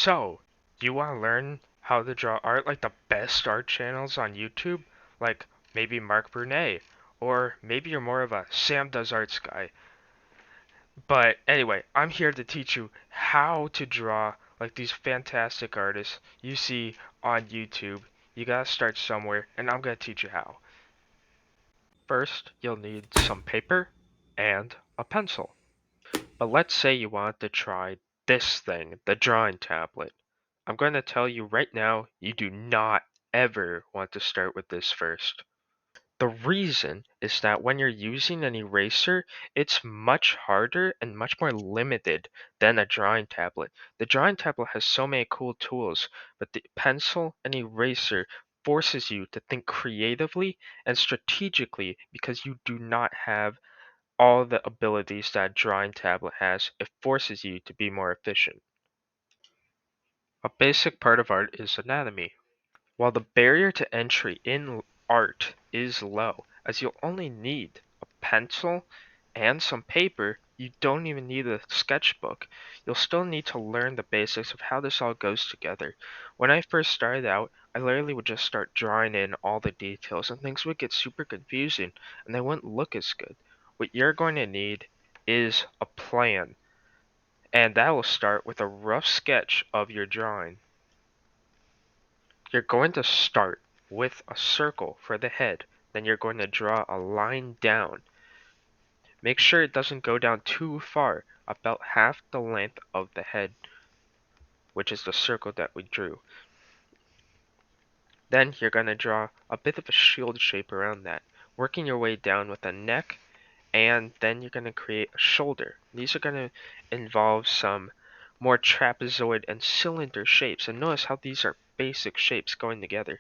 So, you want to learn how to draw art like the best art channels on YouTube? Like maybe Mark Brunet, or maybe you're more of a Sam Does Arts guy. But anyway, I'm here to teach you how to draw like these fantastic artists you see on YouTube. You gotta start somewhere, and I'm gonna teach you how. First, you'll need some paper and a pencil. But let's say you want to try this thing, the drawing tablet. I'm going to tell you right now, you do not ever want to start with this first. The reason is that when you're using an eraser, it's much harder and much more limited than a drawing tablet. The drawing tablet has so many cool tools, but the pencil and eraser forces you to think creatively and strategically because you do not have all the abilities that a drawing tablet has. It forces you to be more efficient. A basic part of art is anatomy. While the barrier to entry in art is low, as you'll only need a pencil and some paper, you don't even need a sketchbook. You'll still need to learn the basics of how this all goes together. When I first started out, I literally would just start drawing in all the details and things would get super confusing and they wouldn't look as good. What you're going to need is a plan, and that will start with a rough sketch of your drawing. You're going to start with a circle for the head, then you're going to draw a line down. Make sure it doesn't go down too far, about half the length of the head, which is the circle that we drew. Then you're going to draw a bit of a shield shape around that, working your way down with a neck, and then you're going to create a shoulder. These are going to involve some more trapezoid and cylinder shapes, and notice how these are basic shapes going together.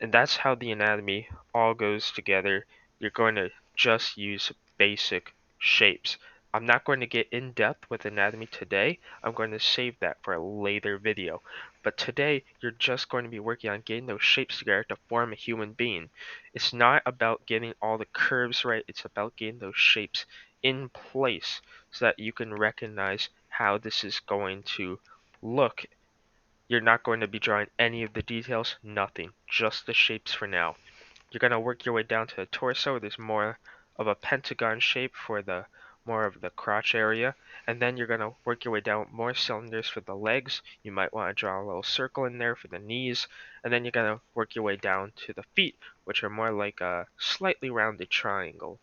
And that's how the anatomy all goes together. You're going to just use basic shapes. I'm not going to get in depth with anatomy today. I'm going to save that for a later video. But today, you're just going to be working on getting those shapes together to form a human being. It's not about getting all the curves right, it's about getting those shapes in place so that you can recognize how this is going to look. You're not going to be drawing any of the details, nothing, just the shapes for now. You're going to work your way down to the torso. There's more of a pentagon shape for the more of the crotch area, and then you're going to work your way down more cylinders for the legs. You might want to draw a little circle in there for the knees, and then you're going to work your way down to the feet, which are more like a slightly rounded triangle.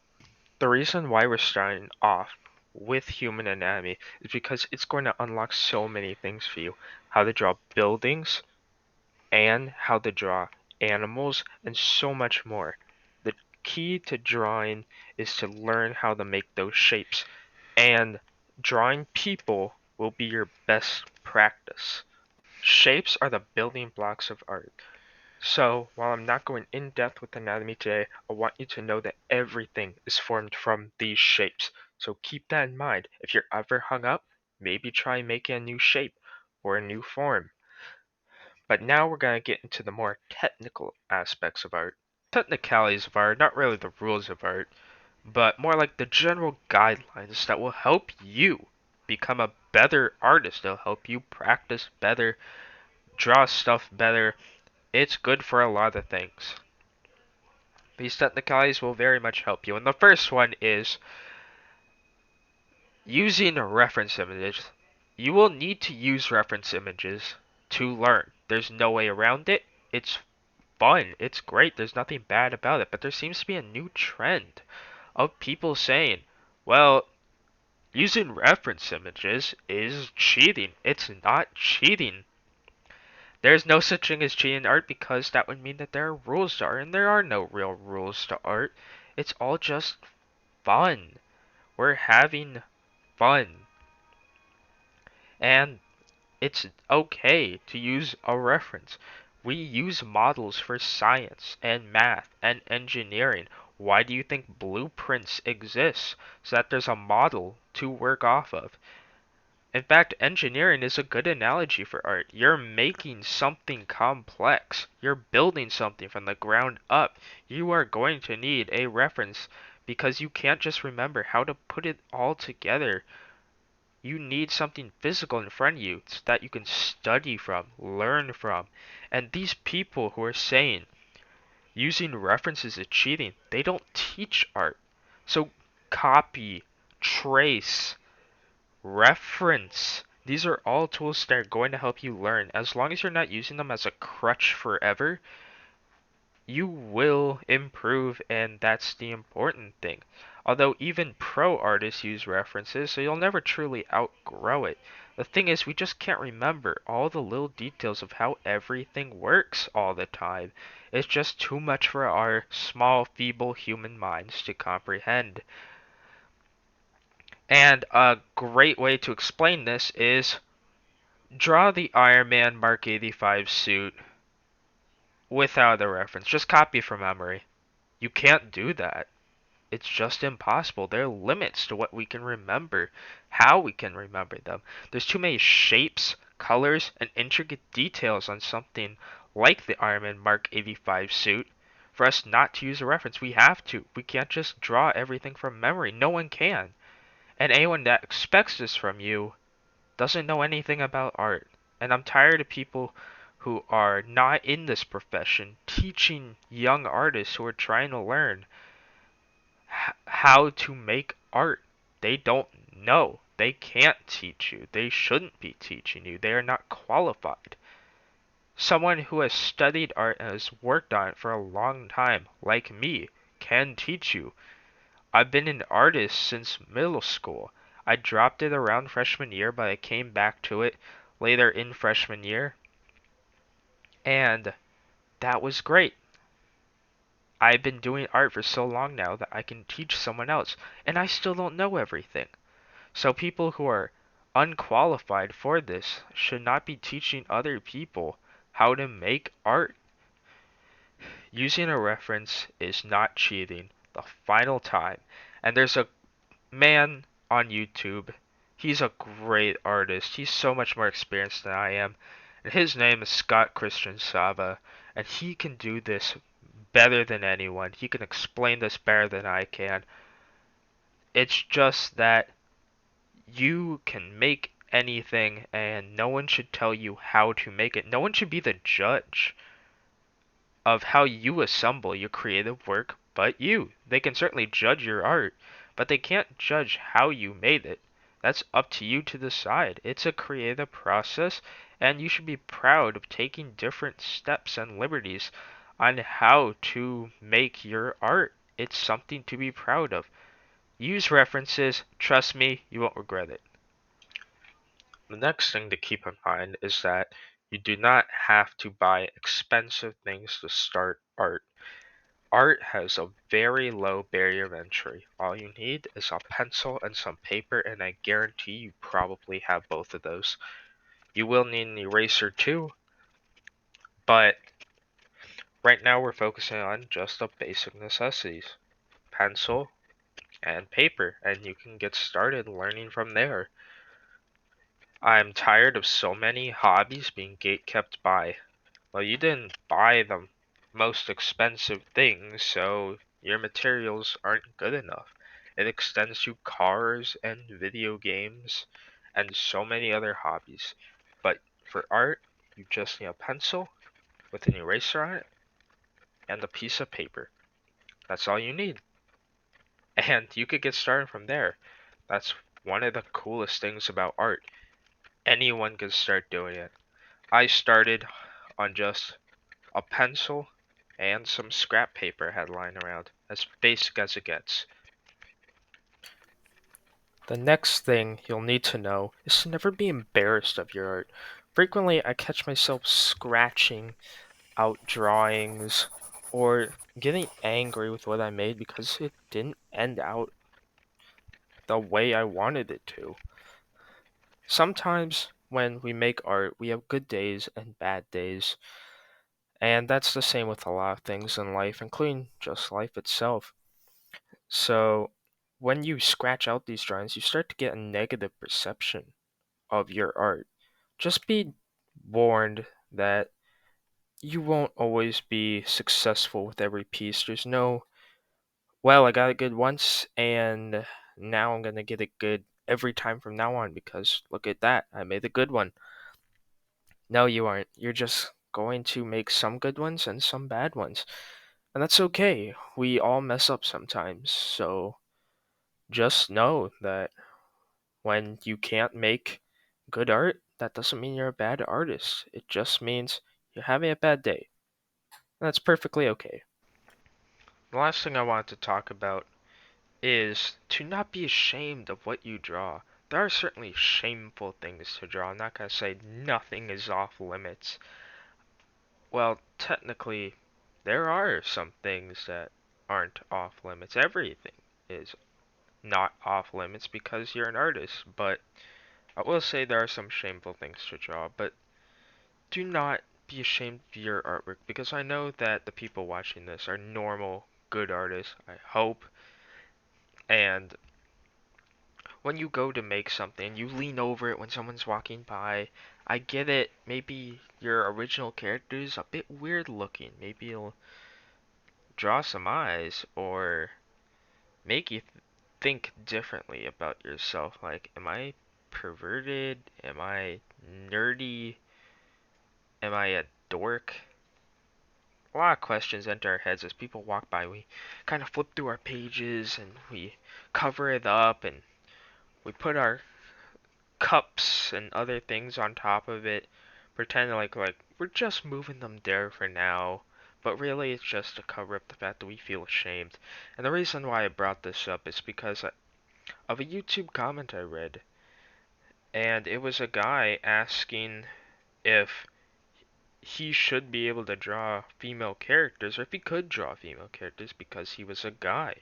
The reason why we're starting off with human anatomy is because it's going to unlock so many things for you. How to draw buildings, and how to draw animals, and so much more. The key to drawing is to learn how to make those shapes, and drawing people will be your best practice. Shapes are the building blocks of art. So, while I'm not going in depth with anatomy today, I want you to know that everything is formed from these shapes. So keep that in mind. If you're ever hung up, maybe try making a new shape or a new form. But now we're going to get into the more technical aspects of art. Technicalities of art, not really the rules of art, but more like the general guidelines that will help you become a better artist. They'll help you practice better, draw stuff better. It's good for a lot of things. These technicalities will very much help you. And the first one is using reference images. You will need to use reference images to learn. There's no way around it. It's fun. It's great. There's nothing bad about it. But there seems to be a new trend of people saying, well, using reference images is cheating. It's not cheating. There's no such thing as cheating in art because that would mean that there are rules to art, and there are no real rules to art. It's all just fun. We're having fun. And it's okay to use a reference. We use models for science and math and engineering. Why do you think blueprints exist? So that there's a model to work off of. In fact, engineering is a good analogy for art. You're making something complex. You're building something from the ground up. You are going to need a reference because you can't just remember how to put it all together. You need something physical in front of you so that you can study from, learn from. And these people who are saying using references is cheating, they don't teach art. So copy, trace, reference. These are all tools that are going to help you learn. As long as you're not using them as a crutch forever, you will improve, and that's the important thing. Although even pro artists use references, so you'll never truly outgrow it. The thing is, we just can't remember all the little details of how everything works all the time. It's just too much for our small, feeble human minds to comprehend. And a great way to explain this is draw the Iron Man Mark 85 suit without a reference. Just copy from memory. You can't do that. It's just impossible. There are limits to what we can remember, how we can remember them. There's too many shapes, colors, and intricate details on something like the Iron Man Mark 85 suit for us not to use a reference. We have to. We can't just draw everything from memory. No one can. And anyone that expects this from you doesn't know anything about art. And I'm tired of people who are not in this profession teaching young artists who are trying to learn how to make art. They don't know. They can't teach you. They shouldn't be teaching you. They are not qualified. Someone who has studied art and has worked on it for a long time, like me, can teach you. I've been an artist since middle school. I dropped it around freshman year, but I came back to it later in freshman year, and that was great. I've been doing art for so long now that I can teach someone else, and I still don't know everything. So people who are unqualified for this should not be teaching other people how to make art. Using a reference is not cheating the final time. And there's a man on YouTube. He's a great artist. He's so much more experienced than I am. And his name is Scott Christian Sava. And he can do this better than anyone. He can explain this better than I can. It's just that you can make anything and no one should tell you how to make it. No one should be the judge of how you assemble your creative work but you. They can certainly judge your art, but they can't judge how you made it. That's up to you to decide. It's a creative process, and you should be proud of taking different steps and liberties on how to make your art. It's something to be proud of. Use references. Trust me, you won't regret it. The next thing to keep in mind is that you do not have to buy expensive things to start art. Art has a very low barrier of entry. All you need is a pencil and some paper, and I guarantee you probably have both of those. You will need an eraser too, but right now we're focusing on just the basic necessities. Pencil and paper, and you can get started learning from there. I'm tired of so many hobbies being gatekept by, well, you didn't buy the most expensive things, so your materials aren't good enough. It extends to cars and video games and so many other hobbies. But for art, you just need a pencil with an eraser on it and a piece of paper. That's all you need. And you could get started from there. That's one of the coolest things about art. Anyone can start doing it. I started on just a pencil and some scrap paper had lying around, as basic as it gets. The next thing you'll need to know is to never be embarrassed of your art. Frequently, I catch myself scratching out drawings or getting angry with what I made because it didn't end out the way I wanted it to. Sometimes when we make art, we have good days and bad days, and that's the same with a lot of things in life, including just life itself. So, when you scratch out these drawings, you start to get a negative perception of your art. Just be warned that you won't always be successful with every piece. There's no, well, I got it good once, and now I'm gonna get it good every time from now on because look at that, I made a good one. No, you aren't. You're just going to make some good ones and some bad ones. And that's okay. We all mess up sometimes. So just know that when you can't make good art, that doesn't mean you're a bad artist. It just means you're having a bad day. And that's perfectly okay. The last thing I want to talk about is to not be ashamed of what you draw. There are certainly shameful things to draw. I'm not going to say nothing is off limits. Well, technically, there are some things that aren't off limits. Everything is not off limits because you're an artist, but I will say there are some shameful things to draw, but do not be ashamed of your artwork because I know that the people watching this are normal, good artists, I hope, and when you go to make something, you lean over it when someone's walking by. I get it. Maybe your original character is a bit weird looking. Maybe you'll draw some eyes or make you think differently about yourself. Like, am I perverted? Am I nerdy? Am I a dork? A lot of questions enter our heads as people walk by. We kind of flip through our pages and we cover it up and we put our cups and other things on top of it, pretend like we're just moving them there for now, but really it's just to cover up the fact that we feel ashamed. And the reason why I brought this up is because of a YouTube comment I read, and it was a guy asking if he should be able to draw female characters, or if he could draw female characters because he was a guy.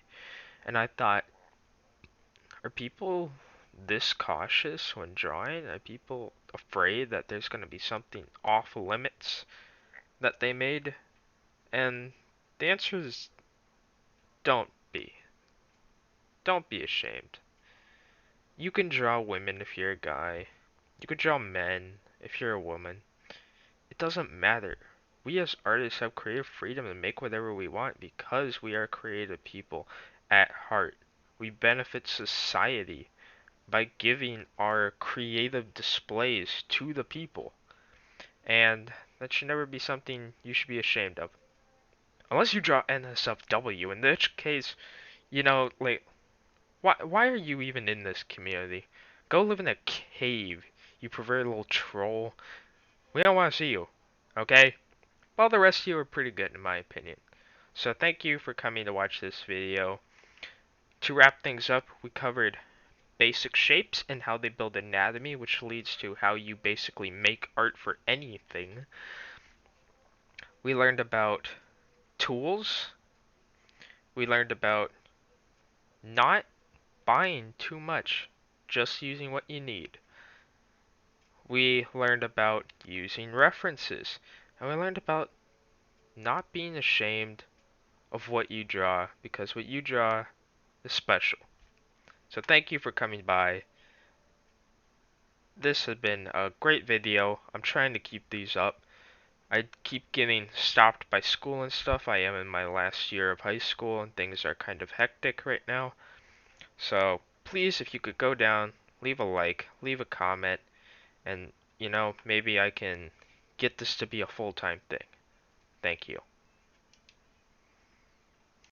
And I thought, are people this cautious when drawing? Are people afraid that there's going to be something off limits that they made? And the answer is don't be. Don't be ashamed. You can draw women if you're a guy. You can draw men if you're a woman. It doesn't matter. We as artists have creative freedom to make whatever we want because we are creative people at heart. We benefit society by giving our creative displays to the people. And that should never be something you should be ashamed of. Unless you draw NSFW, in which case, like, why are you even in this community? Go live in a cave, you perverted little troll. We don't want to see you, okay? Well, the rest of you are pretty good in my opinion. So thank you for coming to watch this video. To wrap things up, we covered basic shapes and how they build anatomy, which leads to how you basically make art for anything. We learned about tools. We learned about not buying too much, just using what you need. We learned about using references. And we learned about not being ashamed of what you draw, because what you draw is special. So thank you for coming by. This has been a great video. I'm trying to keep these up. I keep getting stopped by school and stuff. I am in my last year of high school and things are kind of hectic right now. So please, if you could go down, leave a like, leave a comment, and maybe I can get this to be a full-time thing. Thank you.